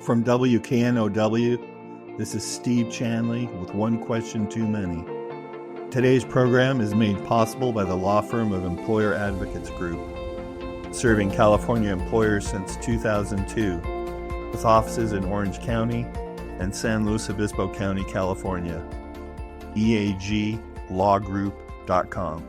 From WKNOW, this is Steve Chanley with One Question Too Many. Today's program is made possible by the law firm of Employer Advocates Group, serving California employers since 2002, with offices in Orange County and San Luis Obispo County, California. eaglawgroup.com.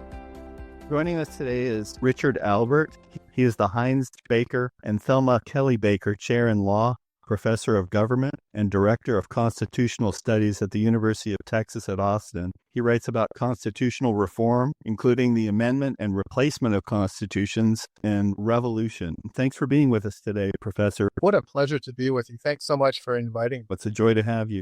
Joining us today is Richard Albert. He is the Heinz Baker and Thelma Kelly Baker Chair in Law, Professor of Government, and Director of Constitutional Studies at the University of Texas at Austin. He writes about constitutional reform, including the amendment and replacement of constitutions and revolution. Thanks for being with us today, Professor. What a pleasure to be with you. Thanks so much for inviting me. It's a joy to have you.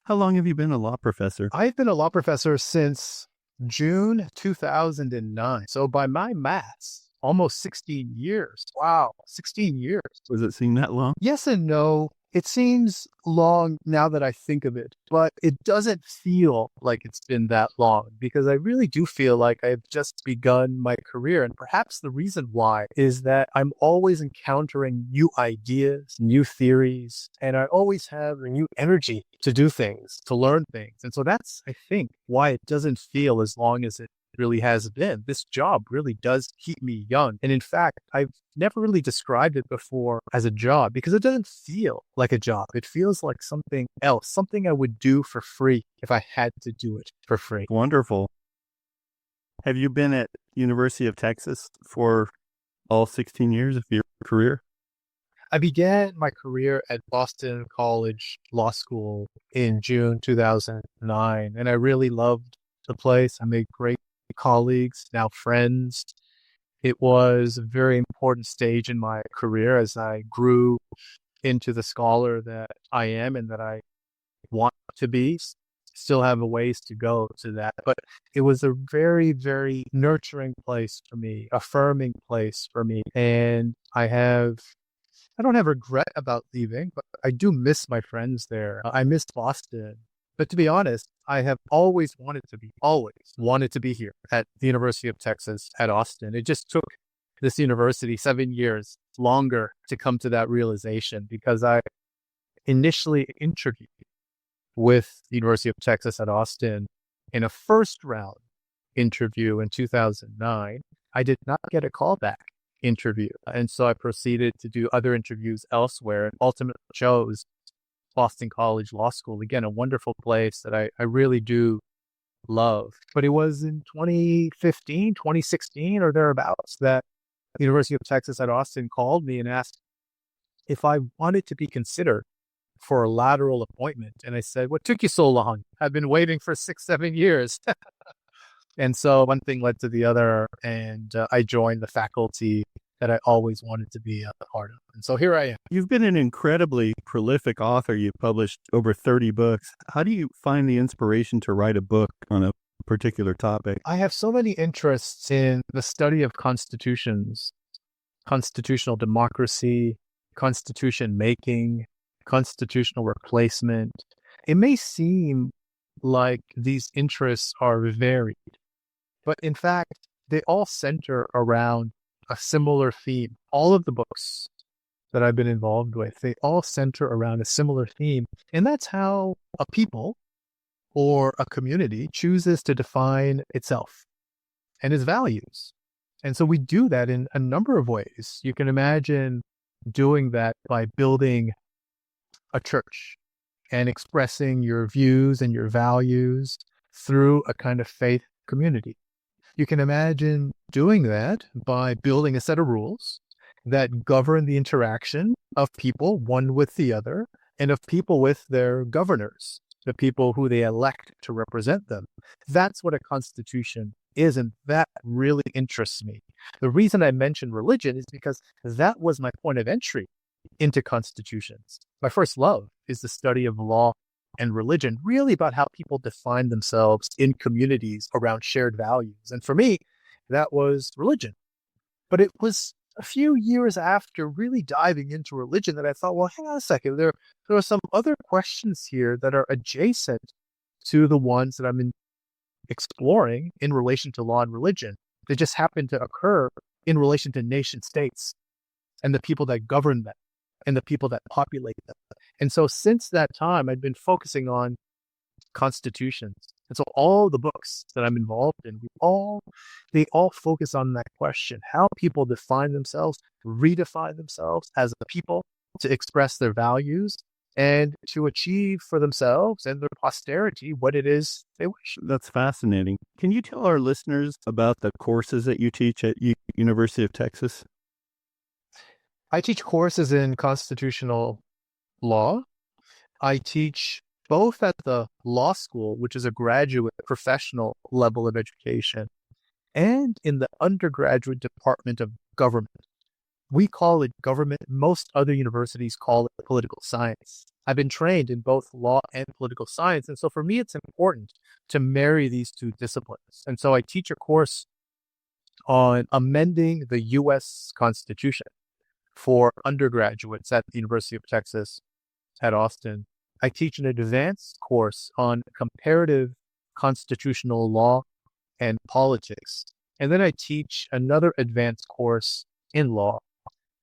How long have you been a law professor? I've been a law professor since June 2009. So by my maths, almost 16 years. Wow, 16 years. Does it seem that long? Yes and no. It seems long now that I think of it, but it doesn't feel like it's been that long because I really do feel like I've just begun my career. And perhaps the reason why is that I'm always encountering new ideas, new theories, and I always have a new energy to do things, to learn things. And so that's, I think, why it doesn't feel as long as it really has been. This job really does keep me young. And in fact, I've never really described it before as a job because it doesn't feel like a job. It feels like something else, something I would do for free if I had to do it for free. Wonderful. Have you been at University of Texas for all 16 years of your career? I began my career at Boston College Law School in June 2009, and I really loved the place. I made great colleagues, now friends. It was a very important stage in my career as I grew into the scholar that I am and that I want to be. Still have a ways to go to that, but it was a very, very nurturing place for me, affirming place for me. And I don't have regret about leaving, but I do miss my friends there. I miss Boston. But to be honest, I have always wanted to be here at the University of Texas at Austin. It just took this university 7 years longer to come to that realization because I initially interviewed with the University of Texas at Austin in a first round interview in 2009. I did not get a callback interview. And so I proceeded to do other interviews elsewhere and ultimately chose Boston College Law School. Again, a wonderful place that I really do love. But it was in 2015, 2016 or thereabouts that the University of Texas at Austin called me and asked if I wanted to be considered for a lateral appointment. And I said, what took you so long? I've been waiting for 6-7 years. And so one thing led to the other, and I joined the faculty that I always wanted to be a part of. And so here I am. You've been an incredibly prolific author. You've published over 30 books. How do you find the inspiration to write a book on a particular topic? I have so many interests in the study of constitutions, constitutional democracy, constitution making, constitutional replacement. It may seem like these interests are varied, but in fact, they all center around a similar theme. All of the books that I've been involved with, they all center around a similar theme. And that's how a people or a community chooses to define itself and its values. And so we do that in a number of ways. You can imagine doing that by building a church and expressing your views and your values through a kind of faith community. You can imagine doing that by building a set of rules that govern the interaction of people, one with the other, and of people with their governors, the people who they elect to represent them. That's what a constitution is, and that really interests me. The reason I mentioned religion is because that was my point of entry into constitutions. My first love is the study of law and religion, really about how people define themselves in communities around shared values. And for me, that was religion. But it was a few years after really diving into religion that I thought, well, hang on a second, there are some other questions here that are adjacent to the ones that I'm exploring in relation to law and religion. They just happen to occur in relation to nation states and the people that govern them. and the people that populate them. And so since that time, I've been focusing on constitutions. And so all the books that I'm involved in, they all focus on that question: how people define themselves, redefine themselves as a people to express their values and to achieve for themselves and their posterity what it is they wish. That's fascinating. Can you tell our listeners about the courses that you teach at University of Texas? I teach courses in constitutional law. I teach both at the law school, which is a graduate professional level of education, and in the undergraduate department of government. We call it government. Most other universities call it political science. I've been trained in both law and political science. And so for me, it's important to marry these two disciplines. And so I teach a course on amending the U.S. Constitution for undergraduates at the University of Texas at Austin. I teach an advanced course on comparative constitutional law and politics. And then I teach another advanced course in law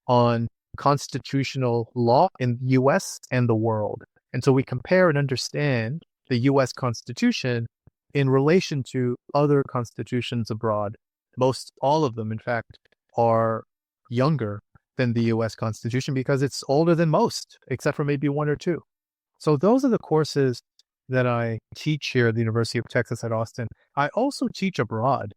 on constitutional law in the US and the world. And so we compare and understand the US Constitution in relation to other constitutions abroad. Most all of them, in fact, are younger than the US Constitution because it's older than most, except for maybe one or two. So those are the courses that I teach here at the University of Texas at Austin. I also teach abroad.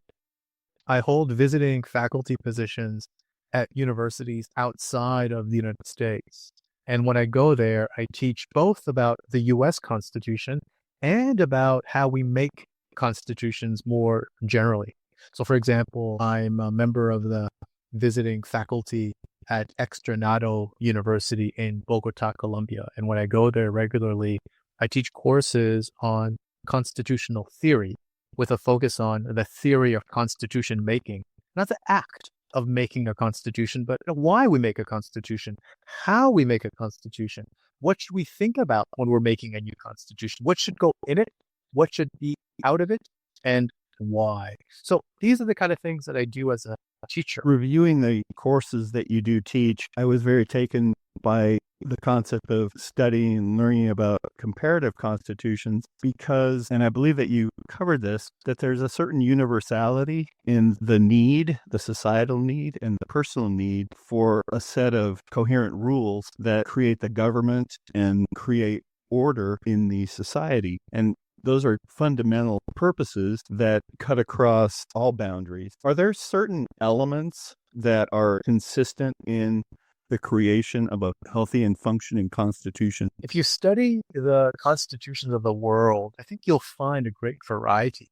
I hold visiting faculty positions at universities outside of the United States. And when I go there, I teach both about the US Constitution and about how we make constitutions more generally. So for example, I'm a member of the visiting faculty at Externado University in Bogota, Colombia. And when I go there regularly, I teach courses on constitutional theory with a focus on the theory of constitution making, not the act of making a constitution, but why we make a constitution, how we make a constitution, what should we think about when we're making a new constitution, what should go in it, what should be out of it, and why. So these are the kind of things that I do as a teacher. Reviewing the courses that you do teach, I was very taken by the concept of studying and learning about comparative constitutions because, and I believe that you covered this, that there's a certain universality in the need, the societal need, and the personal need for a set of coherent rules that create the government and create order in the society. And those are fundamental purposes that cut across all boundaries. Are there certain elements that are consistent in the creation of a healthy and functioning constitution? If you study the constitutions of the world, I think you'll find a great variety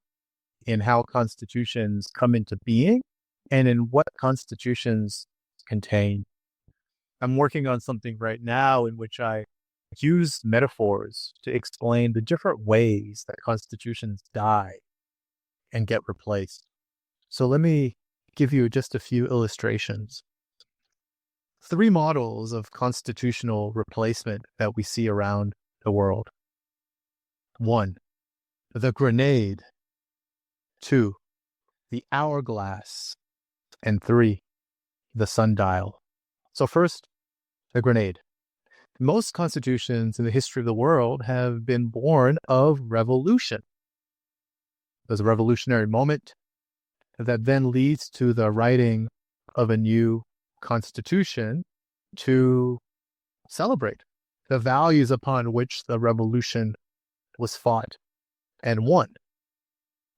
in how constitutions come into being and in what constitutions contain. I'm working on something right now in which I use metaphors to explain the different ways that constitutions die and get replaced. So let me give you just a few illustrations. 3 models of constitutional replacement that we see around the world. 1, the grenade. 2, the hourglass. And 3, the sundial. So first, the grenade. Most constitutions in the history of the world have been born of revolution. There's a revolutionary moment that then leads to the writing of a new constitution to celebrate the values upon which the revolution was fought and won.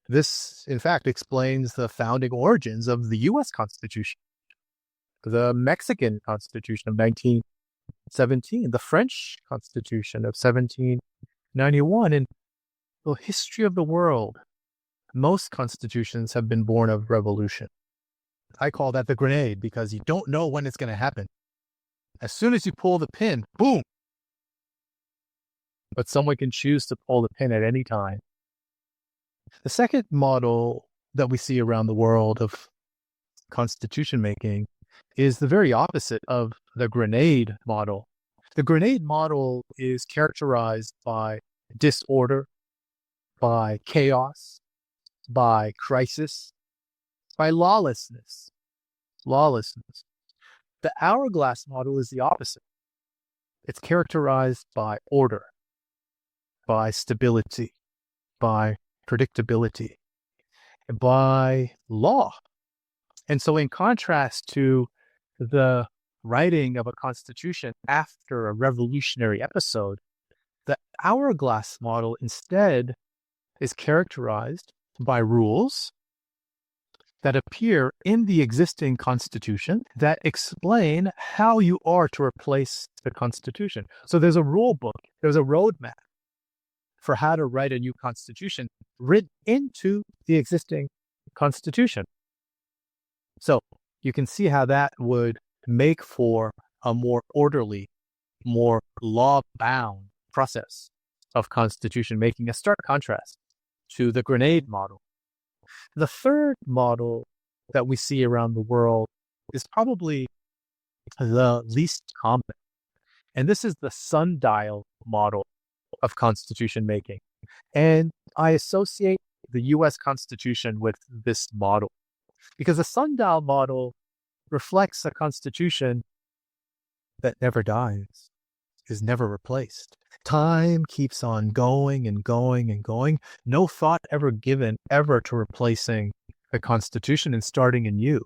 This, in fact, explains the founding origins of the U.S. Constitution, the Mexican Constitution of 1917, the French Constitution of 1791. In the history of the world, most constitutions have been born of revolution. I call that the grenade because you don't know when it's going to happen. As soon as you pull the pin, boom! But someone can choose to pull the pin at any time. The second model that we see around the world of constitution making is the very opposite of the grenade model. The grenade model is characterized by disorder, by chaos, by crisis, by lawlessness. The hourglass model is the opposite. It's characterized by order, by stability, by predictability, by law. And so in contrast to the writing of a constitution after a revolutionary episode, the hourglass model instead is characterized by rules that appear in the existing constitution that explain how you are to replace the constitution. So there's a rule book, there's a roadmap for how to write a new constitution written into the existing constitution. So you can see how that would make for a more orderly, more law-bound process of constitution making, a stark contrast to the grenade model. The third model that we see around the world is probably the least common, and this is the sundial model of constitution making. And I associate the U.S. Constitution with this model because the sundial model reflects a constitution that never dies, is never replaced. Time keeps on going and going and going. No thought ever given ever to replacing the Constitution and starting anew.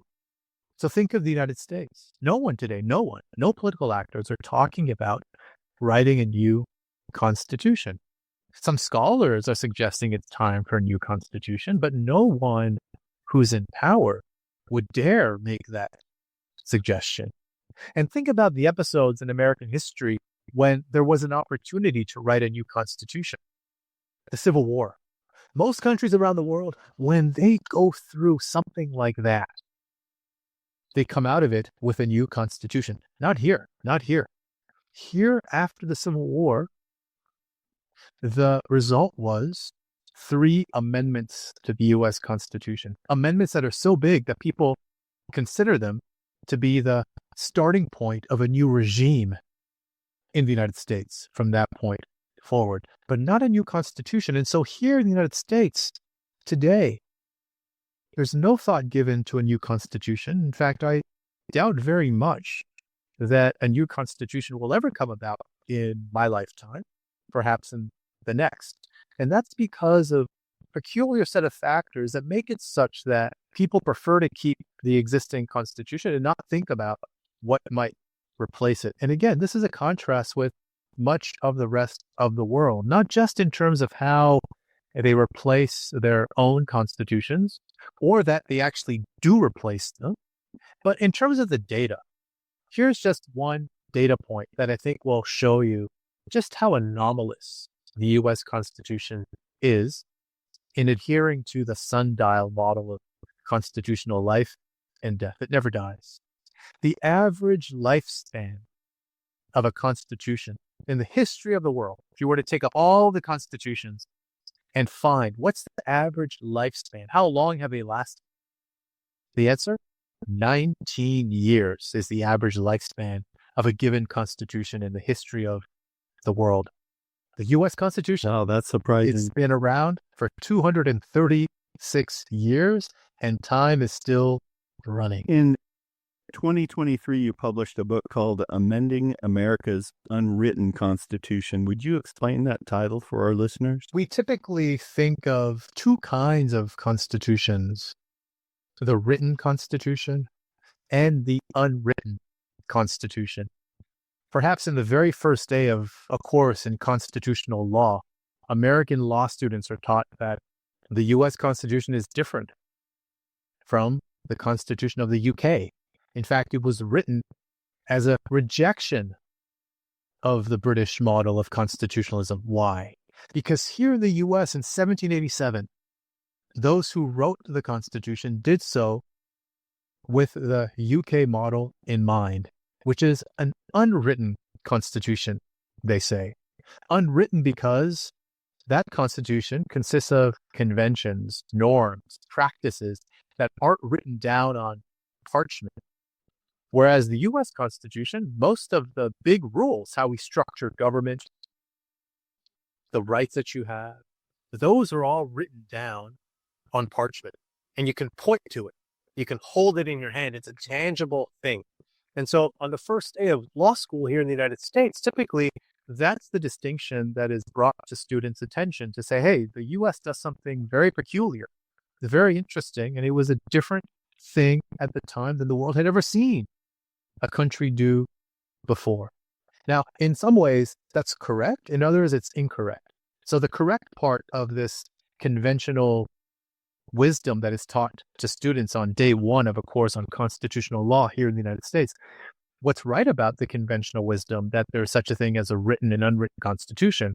So think of the United States. No one today, no political actors are talking about writing a new constitution. Some scholars are suggesting it's time for a new constitution, but no one who's in power would dare make that suggestion. And think about the episodes in American history when there was an opportunity to write a new constitution. The Civil War. Most countries around the world, when they go through something like that, they come out of it with a new constitution. Not here, not here. Here, after the Civil War, the result was 3 amendments to the U.S. Constitution. Amendments that are so big that people consider them to be the starting point of a new regime in the United States from that point forward, but not a new constitution. And so here in the United States today, there's no thought given to a new constitution. In fact, I doubt very much that a new constitution will ever come about in my lifetime, perhaps in the next. And that's because of a peculiar set of factors that make it such that people prefer to keep the existing constitution and not think about what might replace it. And again, this is a contrast with much of the rest of the world, not just in terms of how they replace their own constitutions or that they actually do replace them, but in terms of the data. Here's just one data point that I think will show you just how anomalous the U.S. Constitution is in adhering to the sundial model of constitutional life and death. It never dies. The average lifespan of a constitution in the history of the world, if you were to take up all the constitutions and find what's the average lifespan, how long have they lasted? The answer, 19 years is the average lifespan of a given constitution in the history of the world. The U.S. Constitution, Oh, that's surprising. it's been around for 236 years, and time is still running. In 2023, you published a book called Amending America's Unwritten Constitution. Would you explain that title for our listeners? We typically think of 2 kinds of constitutions, the written constitution and the unwritten constitution. Perhaps in the very first day of a course in constitutional law, American law students are taught that the U.S. Constitution is different from the Constitution of the U.K. In fact, it was written as a rejection of the British model of constitutionalism. Why? Because here in the U.S. in 1787, those who wrote the Constitution did so with the UK model in mind, which is an unwritten constitution, they say. Unwritten because that constitution consists of conventions, norms, practices that aren't written down on parchment. Whereas the U.S. Constitution, most of the big rules, how we structure government, the rights that you have, those are all written down on parchment. And you can point to it. You can hold it in your hand. It's a tangible thing And so on the first day of law school here in the United States, typically that's the distinction that is brought to students' attention to say, hey, the US does something very peculiar, very interesting, and it was a different thing at the time than the world had ever seen a country do before. Now, in some ways, that's correct. In others, it's incorrect. So the correct part of this conventional wisdom that is taught to students on day one of a course on constitutional law here in the United States, what's right about the conventional wisdom that there's such a thing as a written and unwritten constitution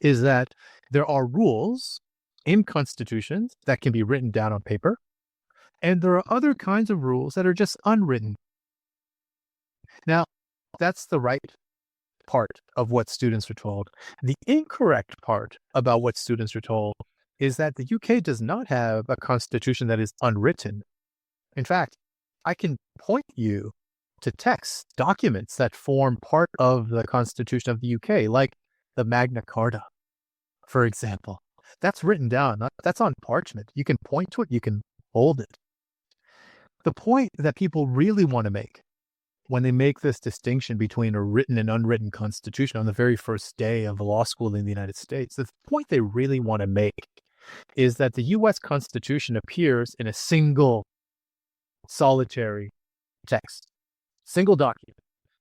is that there are rules in constitutions that can be written down on paper, and there are other kinds of rules that are just unwritten. Now, that's the right part of what students are told. The incorrect part about what students are told is that the UK does not have a constitution that is unwritten. In fact, I can point you to texts, documents that form part of the Constitution of the UK, like the Magna Carta, for example. That's written down. That's on parchment. You can point to it. You can hold it. The point that people really want to make when they make this distinction between a written and unwritten constitution on the very first day of law school in the United States, the point they really want to make is that the U.S. Constitution appears in a single solitary text, single document,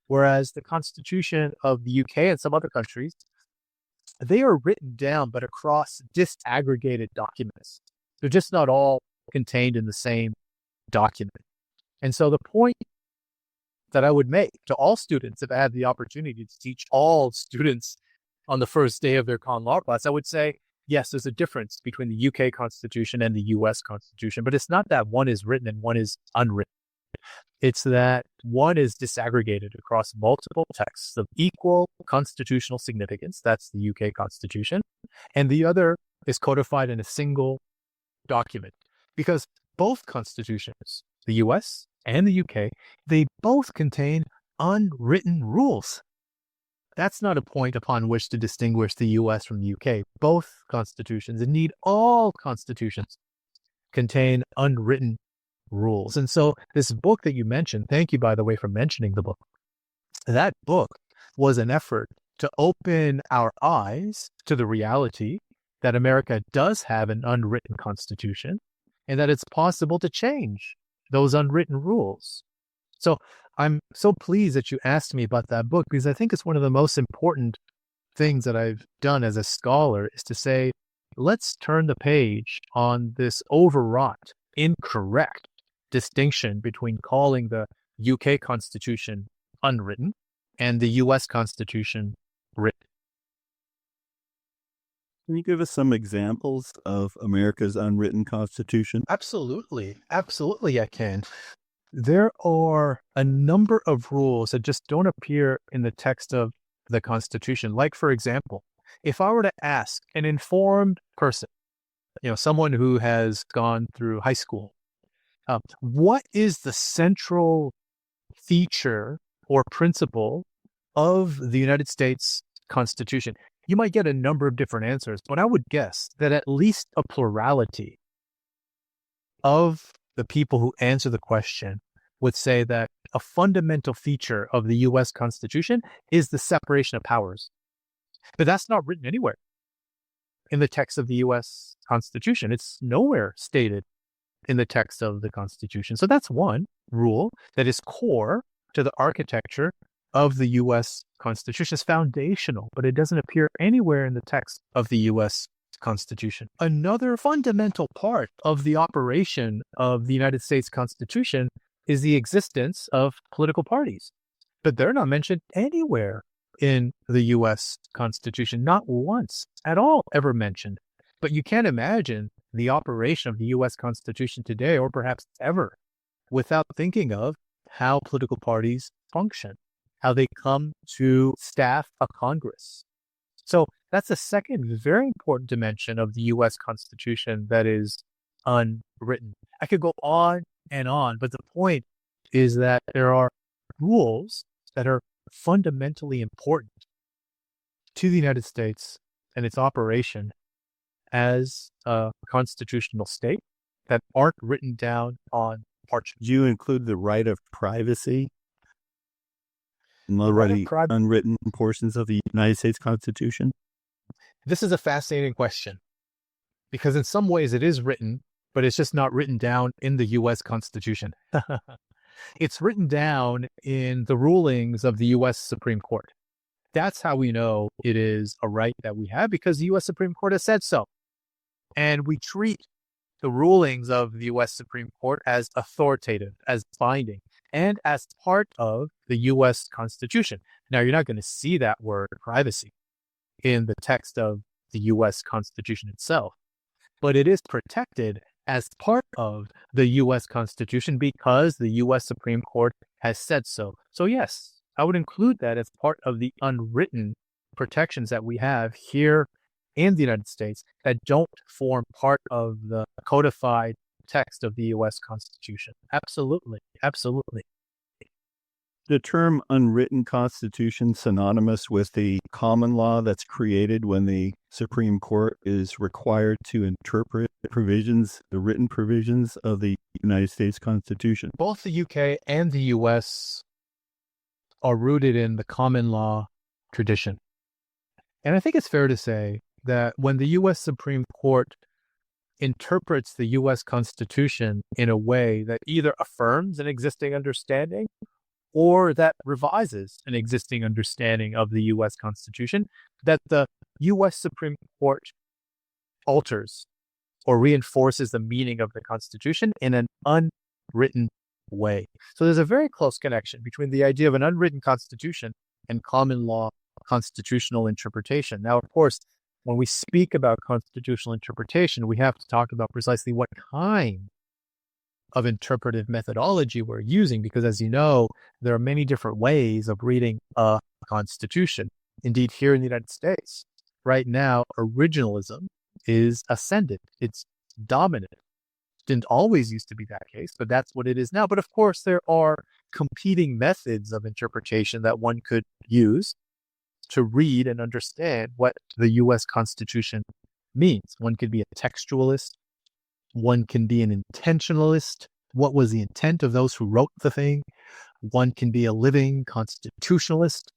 whereas the Constitution of the UK and some other countries, they are written down but across disaggregated documents. They're just not all contained in the same document. And so the point that I would make to all students, if I had the opportunity to teach all students on the first day of their con law class, I would say, yes, there's a difference between the UK Constitution and the US Constitution, but it's not that one is written and one is unwritten. It's that one is disaggregated across multiple texts of equal constitutional significance. That's the UK Constitution. And the other is codified in a single document because both constitutions, the US and the UK, they both contain unwritten rules. That's not a point upon which to distinguish the US from the UK. Both constitutions, indeed all constitutions, contain unwritten rules. And so this book that you mentioned, thank you, by the way, for mentioning the book. That book was an effort to open our eyes to the reality that America does have an unwritten constitution and that it's possible to change those unwritten rules. So I'm so pleased that you asked me about that book because I think it's one of the most important things that I've done as a scholar is to say, let's turn the page on this overwrought, incorrect distinction between calling the UK Constitution unwritten and the US Constitution written. Can you give us some examples of America's unwritten constitution? Absolutely. Absolutely, I can. There are a number of rules that just don't appear in the text of the Constitution. Like, for example, if I were to ask an informed person, someone who has gone through high school, what is the central feature or principle of the United States Constitution? You might get a number of different answers, but I would guess that at least a plurality of the people who answer the question would say that a fundamental feature of the U.S. Constitution is the separation of powers. But that's not written anywhere in the text of the U.S. Constitution. It's nowhere stated in the text of the Constitution. So that's one rule that is core to the architecture of the U.S. Constitution. It's foundational, but it doesn't appear anywhere in the text of the U.S. Constitution. Another fundamental part of the operation of the United States Constitution is the existence of political parties, but they're not mentioned anywhere in the U.S. Constitution, not once at all ever mentioned. But you can't imagine the operation of the U.S. Constitution today, or perhaps ever, without thinking of how political parties function, how they come to staff a Congress. So that's a second very important dimension of the U.S. Constitution that is unwritten. I could go on and on, but the point is that there are rules that are fundamentally important to the United States and its operation as a constitutional state that aren't written down on parchment. Do you include the right of privacy already unwritten portions of the United States Constitution? This is a fascinating question because in some ways it is written, but it's just not written down in the U.S. Constitution. It's written down in the rulings of the U.S. Supreme Court. That's how we know it is a right that we have, because the U.S. Supreme Court has said so. And we treat the rulings of the U.S. Supreme Court as authoritative, as binding, and as part of the U.S. Constitution. Now, you're not going to see that word privacy in the text of the U.S. Constitution itself, but it is protected as part of the U.S. Constitution because the U.S. Supreme Court has said so. So yes, I would include that as part of the unwritten protections that we have here in the United States that don't form part of the codified text of the U.S. Constitution. Absolutely. Absolutely. The term unwritten constitution synonymous with the common law that's created when the Supreme Court is required to interpret provisions, the written provisions of the United States Constitution? Both the UK and the US are rooted in the common law tradition. And I think it's fair to say that when the US Supreme Court interprets the US Constitution in a way that either affirms an existing understanding or that revises an existing understanding of the U.S. Constitution, that the U.S. Supreme Court alters or reinforces the meaning of the Constitution in an unwritten way. So there's a very close connection between the idea of an unwritten Constitution and common law constitutional interpretation. Now, of course, when we speak about constitutional interpretation, we have to talk about precisely what kind of interpretive methodology we're using, because as you know, there are many different ways of reading a constitution. Indeed, here in the United States, right now, originalism is ascendant. It's dominant. Didn't always used to be that case, but that's what it is now. But of course, there are competing methods of interpretation that one could use to read and understand what the U.S. Constitution means. One could be a textualist. One can be an intentionalist. What was the intent of those who wrote the thing? One can be a living constitutionalist.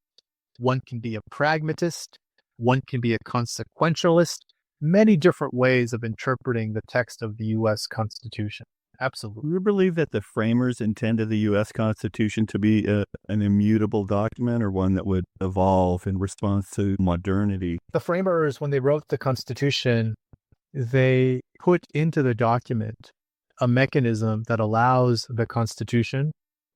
One can be a pragmatist. One can be a consequentialist. Many different ways of interpreting the text of the U.S. Constitution. Absolutely. Do you believe that the framers intended the U.S. Constitution to be an immutable document, or one that would evolve in response to modernity? The framers, when they wrote the Constitution, they put into the document a mechanism that allows the Constitution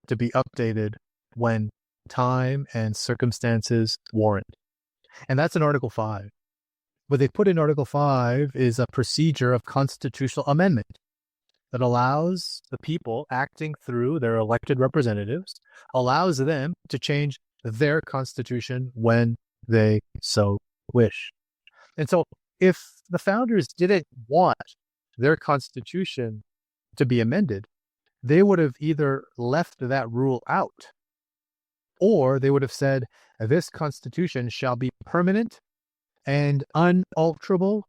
to be updated when time and circumstances warrant. And that's in Article 5. What they put in Article 5 is a procedure of constitutional amendment that allows the people acting through their elected representatives, allows them to change their constitution when they so wish. And so if the founders didn't want their constitution to be amended, they would have either left that rule out, or they would have said, this constitution shall be permanent and unalterable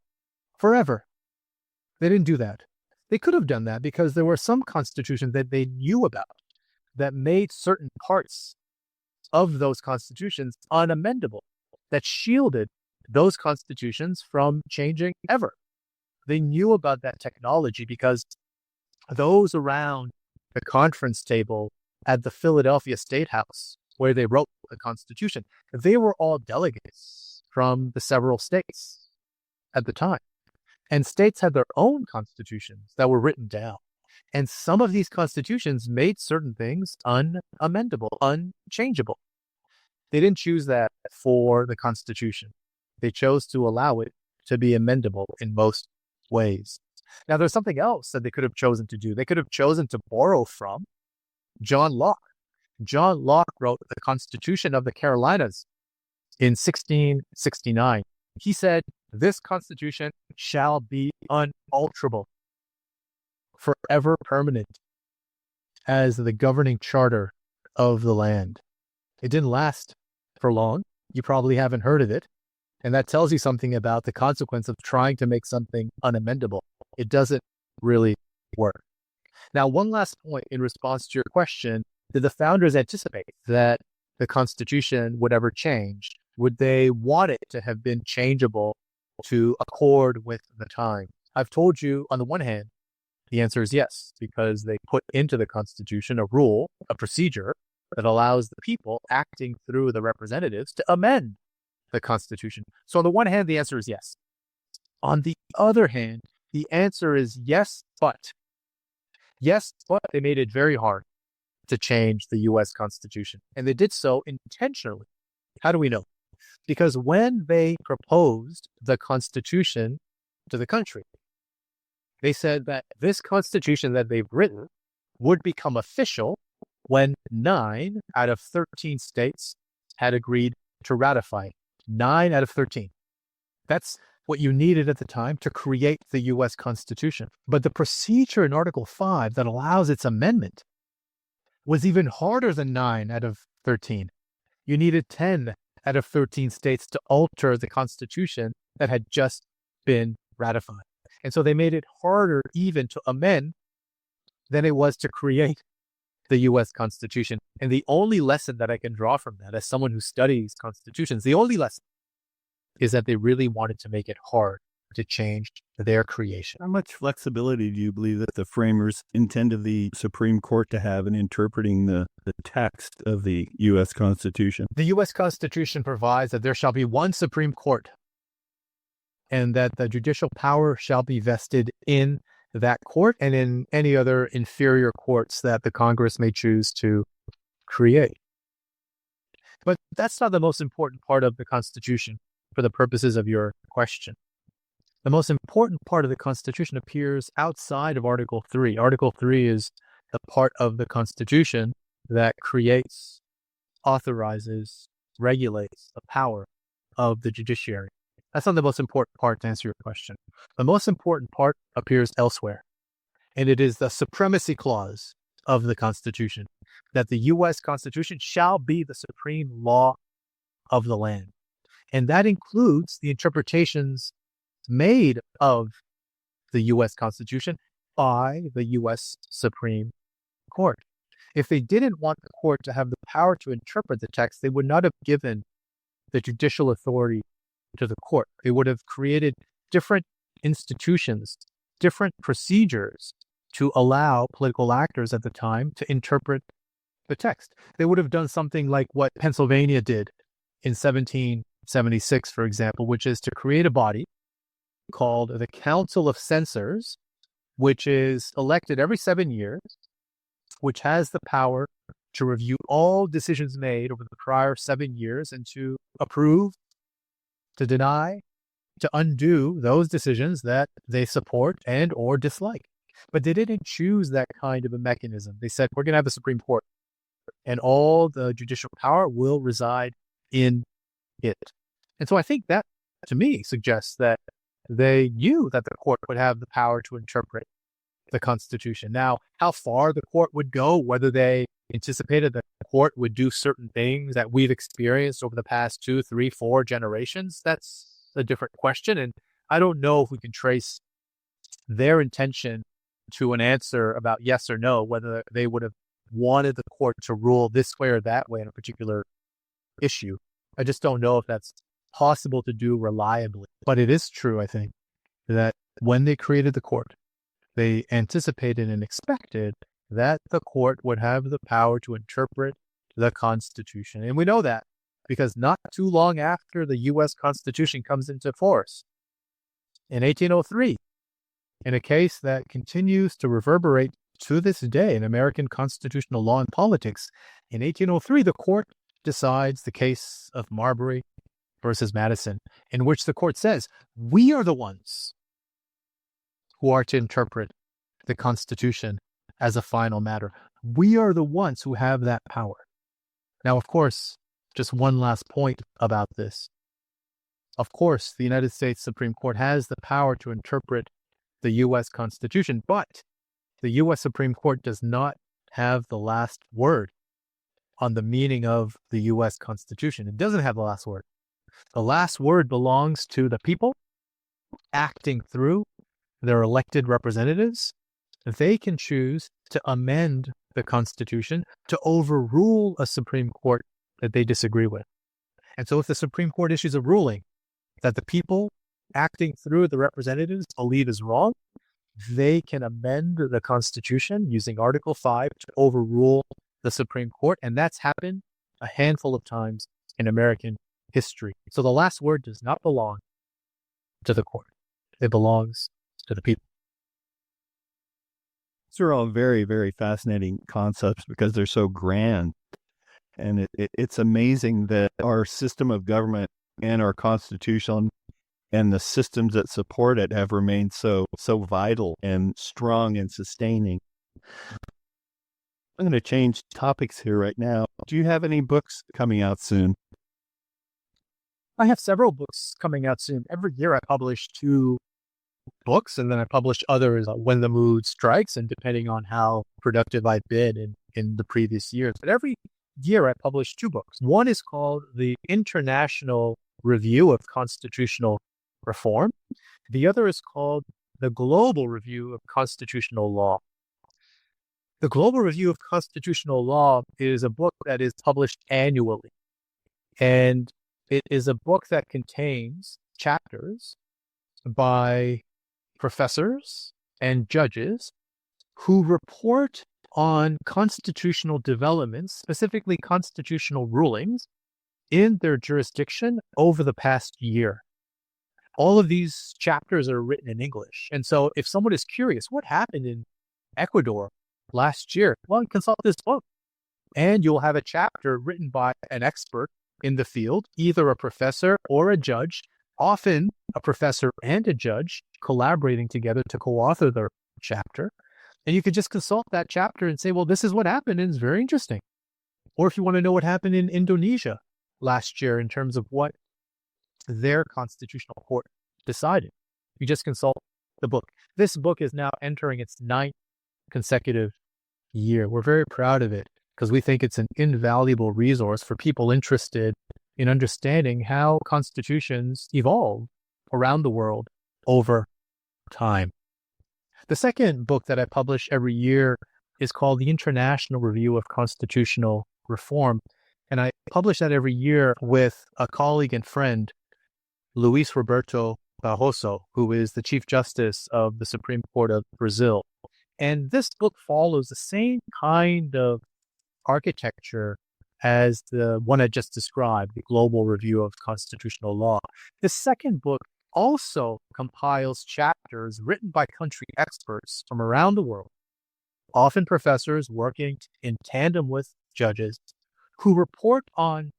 forever. They didn't do that. They could have done that because there were some constitutions that they knew about that made certain parts of those constitutions unamendable, that shielded those constitutions from changing ever. They knew about that technology because those around the conference table at the Philadelphia State House, where they wrote the Constitution, they were all delegates from the several states at the time. And states had their own constitutions that were written down. And some of these constitutions made certain things unamendable, unchangeable. They didn't choose that for the Constitution. They chose to allow it to be amendable in most ways. Now, there's something else that they could have chosen to do. They could have chosen to borrow from John Locke. John Locke wrote the Constitution of the Carolinas in 1669. He said, this Constitution shall be unalterable, forever permanent, as the governing charter of the land. It didn't last for long. You probably haven't heard of it. And that tells you something about the consequence of trying to make something unamendable. It doesn't really work. Now, one last point in response to your question. Did the founders anticipate that the Constitution would ever change? Would they want it to have been changeable to accord with the time? I've told you, on the one hand, the answer is yes, because they put into the Constitution a rule, a procedure that allows the people acting through the representatives to amend the Constitution. So on the one hand, the answer is yes. On the other hand, the answer is yes, but they made it very hard to change the U.S. Constitution. And they did so intentionally. How do we know? Because when they proposed the Constitution to the country, they said that this Constitution that they've written would become official when 9 out of 13 states had agreed to ratify it. 9 out of 13. That's what you needed at the time to create the U.S. Constitution. But the procedure in Article 5 that allows its amendment was even harder than 9 out of 13. You needed 10 out of 13 states to alter the Constitution that had just been ratified. And so they made it harder even to amend than it was to create the U.S. Constitution. And the only lesson that I can draw from that, as someone who studies constitutions, the only lesson is that they really wanted to make it hard to change their creation. How much flexibility do you believe that the framers intended the Supreme Court to have in interpreting the text of the U.S. Constitution? The U.S. Constitution provides that there shall be one Supreme Court and that the judicial power shall be vested in that court and in any other inferior courts that the Congress may choose to create. But that's not the most important part of the Constitution for the purposes of your question. The most important part of the Constitution appears outside of Article 3. Article 3 is the part of the Constitution that creates, authorizes, regulates the power of the judiciary. That's not the most important part to answer your question. The most important part appears elsewhere, and it is the supremacy clause of the Constitution, that the U.S. Constitution shall be the supreme law of the land. And that includes the interpretations made of the U.S. Constitution by the U.S. Supreme Court. If they didn't want the court to have the power to interpret the text, they would not have given the judicial authority to the court. They would have created different institutions, different procedures to allow political actors at the time to interpret the text. They would have done something like what Pennsylvania did in 1776, for example, which is to create a body called the Council of Censors, which is elected every 7 years, which has the power to review all decisions made over the prior 7 years and to approve, to deny, to undo those decisions that they support and or dislike. But they didn't choose that kind of a mechanism. They said, we're going to have a Supreme Court and all the judicial power will reside in it. And so I think that, to me, suggests that they knew that the court would have the power to interpret the Constitution. Now, how far the court would go, whether they anticipated that the court would do certain things that we've experienced over the past 2, 3, 4 generations, that's a different question. And I don't know if we can trace their intention to an answer about yes or no, whether they would have wanted the court to rule this way or that way in a particular issue. I just don't know if that's possible to do reliably. But it is true, I think, that when they created the court, they anticipated and expected that the court would have the power to interpret the Constitution. And we know that because not too long after the U.S. Constitution comes into force, in 1803, in a case that continues to reverberate to this day in American constitutional law and politics, in 1803, the court decides the case of Marbury versus Madison, in which the court says, we are the ones who are to interpret the Constitution as a final matter. We are the ones who have that power. Now, of course, just one last point about this. Of course, the United States Supreme Court has the power to interpret the U.S. Constitution, but the U.S. Supreme Court does not have the last word on the meaning of the U.S. Constitution. It doesn't have the last word. The last word belongs to the people acting through their elected representatives. They can choose to amend the Constitution, to overrule a Supreme Court that they disagree with. And so if the Supreme Court issues a ruling that the people acting through the representatives believe is wrong, they can amend the Constitution using Article 5 to overrule the Supreme Court. And that's happened a handful of times in American history. So the last word does not belong to the court. It belongs to the people. These are all very, very fascinating concepts because they're so grand. And it's amazing that our system of government and our Constitution and the systems that support it have remained so vital and strong and sustaining. I'm going to change topics here right now. Do you have any books coming out soon? I have several books coming out soon. Every year I publish 2 books, and then I publish others when the mood strikes and depending on how productive I've been in the previous years. But every year I publish 2 books. One is called The International Review of Constitutional Reform. The other is called The Global Review of Constitutional Law. The Global Review of Constitutional Law is a book that is published annually. And it is a book that contains chapters by professors and judges who report on constitutional developments, specifically constitutional rulings, in their jurisdiction over the past year. All of these chapters are written in English. And so if someone is curious, what happened in Ecuador last year? Well, consult this book. And you'll have a chapter written by an expert in the field, either a professor or a judge, often a professor and a judge collaborating together to co-author the chapter. And you could just consult that chapter and say, well, this is what happened, and it's very interesting. Or if you want to know what happened in Indonesia last year in terms of what their constitutional court decided, you just consult the book. This book is now entering its 9th consecutive year. We're very proud of it because we think it's an invaluable resource for people interested in understanding how constitutions evolve around the world over time. The second book that I publish every year is called The International Review of Constitutional Reform. And I publish that every year with a colleague and friend, Luis Roberto Barroso, who is the Chief Justice of the Supreme Court of Brazil. And this book follows the same kind of architecture as the one I just described, the Global Review of Constitutional Law. The second book also compiles chapters written by country experts from around the world, often professors working in tandem with judges, who report on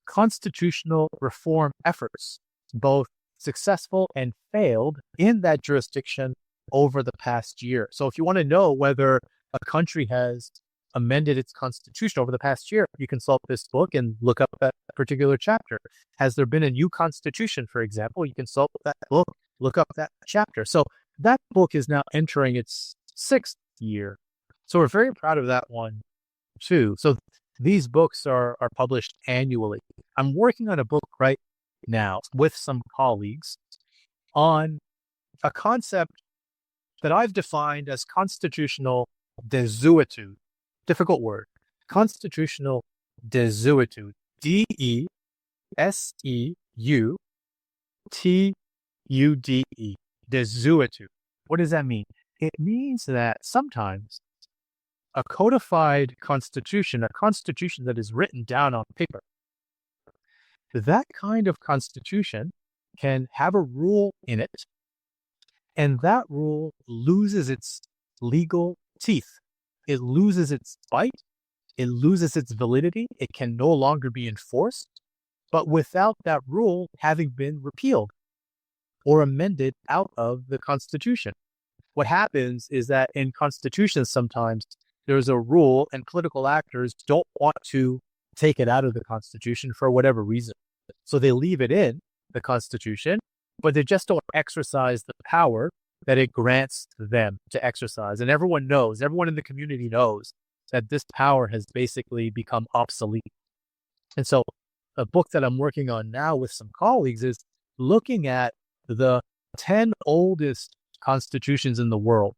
constitutional reform efforts, both successful and failed, in that jurisdiction over the past year. So if you want to know whether a country has amended its constitution over the past year, you consult this book and look up that particular chapter. Has there been a new constitution, for example? You consult that book, look up that chapter. So that book is now entering its 6th year. So we're very proud of that one too. So these books are published annually. I'm working on a book right now with some colleagues on a concept that I've defined as constitutional desuetude. Difficult word. Constitutional desuetude. D-E-S-E-U-T-U-D-E. Desuetude. What does that mean? It means that sometimes a codified constitution, a constitution that is written down on paper, that kind of constitution can have a rule in it, and that rule loses its legal teeth. It loses its bite. It loses its validity. It can no longer be enforced, but without that rule having been repealed or amended out of the Constitution. What happens is that in constitutions, sometimes there's a rule and political actors don't want to take it out of the Constitution for whatever reason. So they leave it in the Constitution, but they just don't exercise the power that it grants them to exercise. And everyone in the community knows that this power has basically become obsolete. And so a book that I'm working on now with some colleagues is looking at the 10 oldest constitutions in the world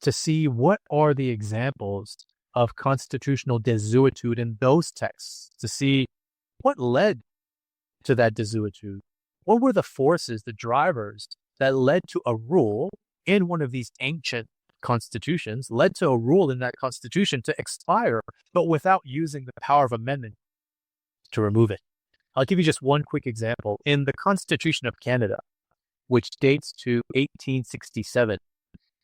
to see what are the examples of constitutional desuetude in those texts, to see what led to that desuetude? What were the forces, the drivers that led to a rule in one of these ancient constitutions, led to a rule in that constitution to expire, but without using the power of amendment to remove it? I'll give you just one quick example. In the Constitution of Canada, which dates to 1867,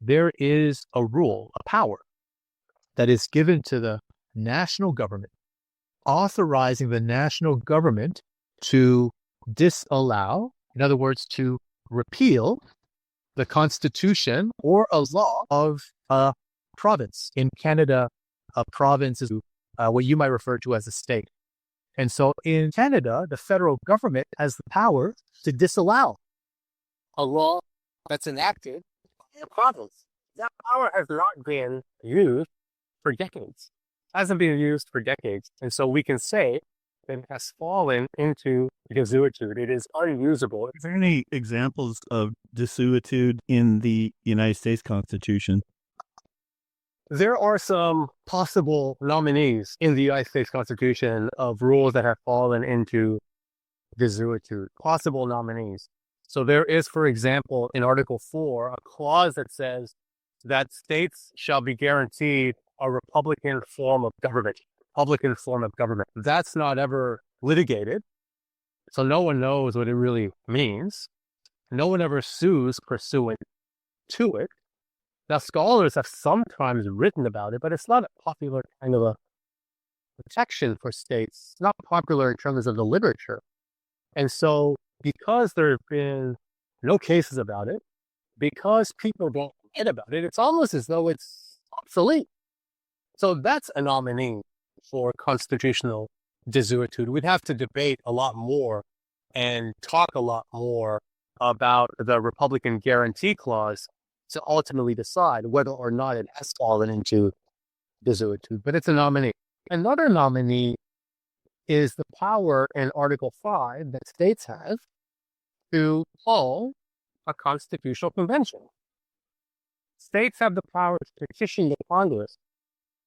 there is a rule, a power that is given to the national government, authorizing the national government to disallow, in other words, to repeal the constitution or a law of a province. In Canada, a province is what you might refer to as a state. And so in Canada, the federal government has the power to disallow a law that's enacted by a province. That power has not been used for decades. Hasn't been used for decades. And so we can say that it has fallen into desuetude. It is unusable. Are there any examples of desuetude in the United States Constitution? There are some possible nominees in the United States Constitution of rules that have fallen into desuetude. Possible nominees. So there is, for example, in Article 4, a clause that says that states shall be guaranteed a Republican form of government. Republican form of government. That's not ever litigated. So no one knows what it really means. No one ever sues pursuant to it. Now, scholars have sometimes written about it, but it's not a popular kind of a protection for states. It's not popular in terms of the literature. And so because there have been no cases about it, because people don't write about it, it's almost as though it's obsolete. So that's a nominee for constitutional desuetude. We'd have to debate a lot more and talk a lot more about the Republican Guarantee Clause to ultimately decide whether or not it has fallen into desuetude, but it's a nominee. Another nominee is the power in Article 5 that states have to call a constitutional convention. States have the power to petition the Congress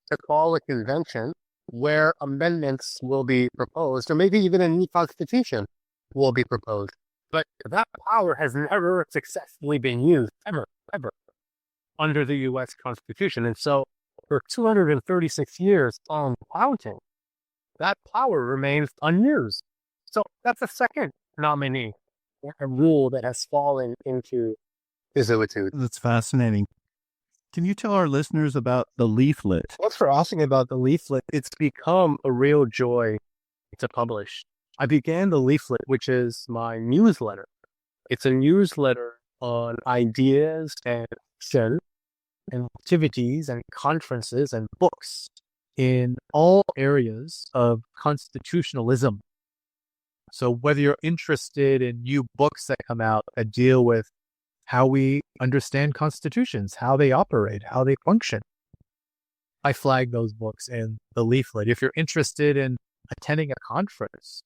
to call a convention where amendments will be proposed, or maybe even a new constitution will be proposed. But that power has never successfully been used, ever, under the U.S. Constitution. And so for 236 years on counting, that power remains unused. So that's a second nominee, a rule that has fallen into desuetude. That's fascinating. Can you tell our listeners about the leaflet? What's for asking about the leaflet? It's become a real joy to publish. I began the leaflet, which is my newsletter. It's a newsletter on ideas and action and activities and conferences and books in all areas of constitutionalism. So whether you're interested in new books that come out that deal with how we understand constitutions, how they operate, how they function, I flag those books in the leaflet. If you're interested in attending a conference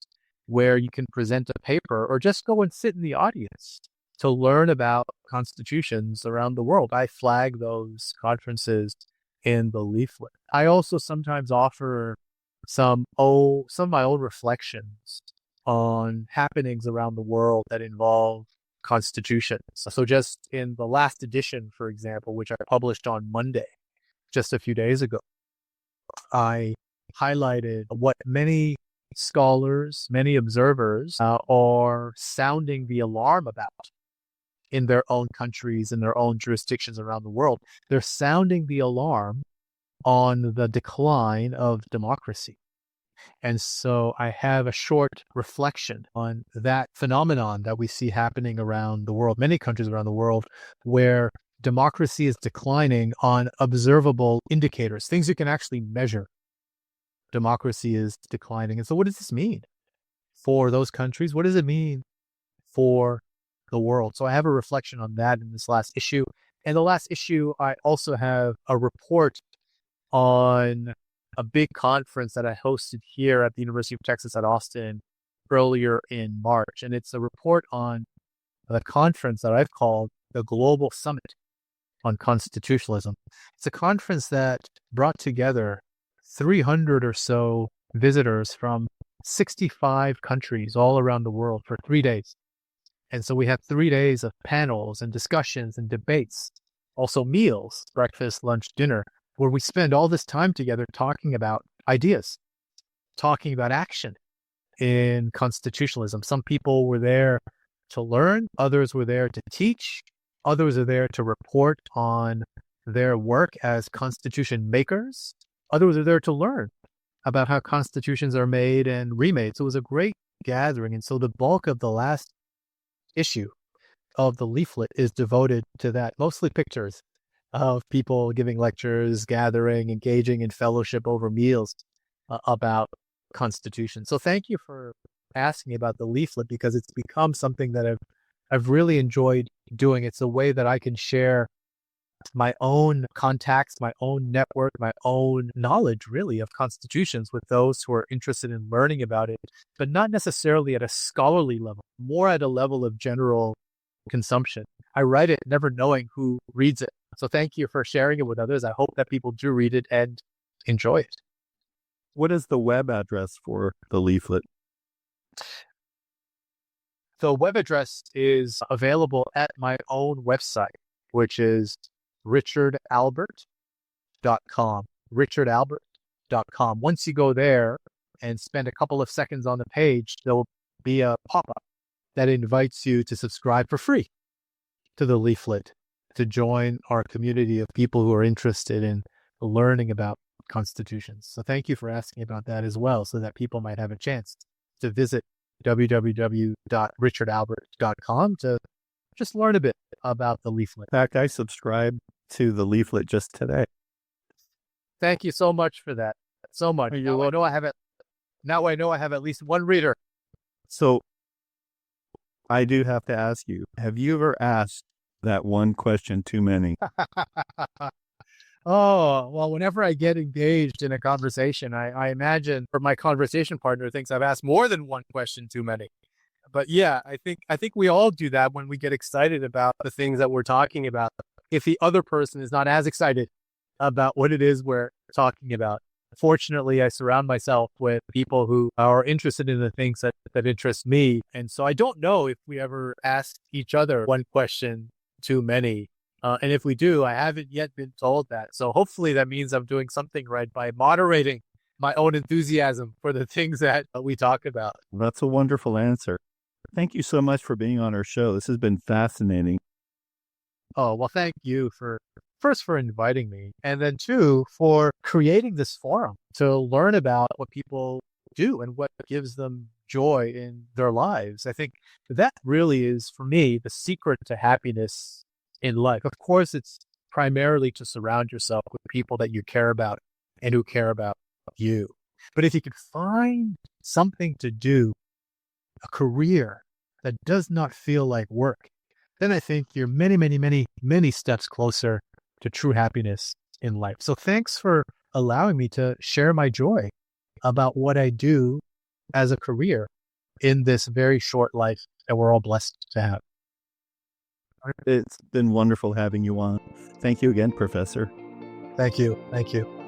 where you can present a paper or just go and sit in the audience to learn about constitutions around the world, I flag those conferences in the leaflet. I also sometimes offer some of my own reflections on happenings around the world that involve constitutions. So just in the last edition, for example, which I published on Monday, just a few days ago, I highlighted what many scholars, many observers are sounding the alarm about in their own countries, in their own jurisdictions around the world. They're sounding the alarm on the decline of democracy. And so I have a short reflection on that phenomenon that we see happening around the world, many countries around the world, where democracy is declining on observable indicators, things you can actually measure. Democracy is declining. And so what does this mean for those countries? What does it mean for the world? So I have a reflection on that in this last issue. And the last issue, I also have a report on a big conference that I hosted here at the University of Texas at Austin earlier in March. And it's a report on the conference that I've called the Global Summit on Constitutionalism. It's a conference that brought together 300 or so visitors from 65 countries all around the world for 3 days. And so we have 3 days of panels and discussions and debates, also meals, breakfast, lunch, dinner, where we spend all this time together talking about ideas, talking about action in constitutionalism. Some people were there to learn, others were there to teach, others are there to report on their work as constitution makers, others are there to learn about how constitutions are made and remade. So it was a great gathering. And so the bulk of the last issue of the leaflet is devoted to that, mostly pictures of people giving lectures, gathering, engaging in fellowship over meals about constitution. So thank you for asking about the leaflet, because it's become something that I've really enjoyed doing. It's a way that I can share my own contacts, my own network, my own knowledge, really, of constitutions with those who are interested in learning about it, but not necessarily at a scholarly level, more at a level of general consumption. I write it never knowing who reads it. So thank you for sharing it with others. I hope that people do read it and enjoy it. What is the web address for the leaflet? The web address is available at my own website, which is richardalbert.com. richardalbert.com. Once you go there and spend a couple of seconds on the page, there will be a pop-up that invites you to subscribe for free to the leaflet, to join our community of people who are interested in learning about constitutions. So thank you for asking about that as well, so that people might have a chance to visit www.richardalbert.com to just learn a bit about the leaflet. In fact, I subscribed to the leaflet just today. Thank you so much for that. So much. Now I know I have at least one reader. So I do have to ask you, have you ever asked that one question too many? Oh, well, whenever I get engaged in a conversation, I imagine, or my conversation partner thinks I've asked more than one question too many. But yeah, I think we all do that when we get excited about the things that we're talking about, if the other person is not as excited about what it is we're talking about. Fortunately, I surround myself with people who are interested in the things that interest me. And so I don't know if we ever ask each other one question too many. And if we do, I haven't yet been told that. So hopefully that means I'm doing something right by moderating my own enthusiasm for the things that we talk about. That's a wonderful answer. Thank you so much for being on our show. This has been fascinating. Oh, well, thank you for inviting me, and then two, for creating this forum to learn about what people do and what gives them joy in their lives. I think that really is, for me, the secret to happiness in life. Of course, it's primarily to surround yourself with people that you care about and who care about you. But if you could find something to do, a career that does not feel like work, then I think you're many, many, many, many steps closer to true happiness in life. So thanks for allowing me to share my joy about what I do as a career in this very short life that we're all blessed to have. It's been wonderful having you on. Thank you again, Professor. Thank you. Thank you.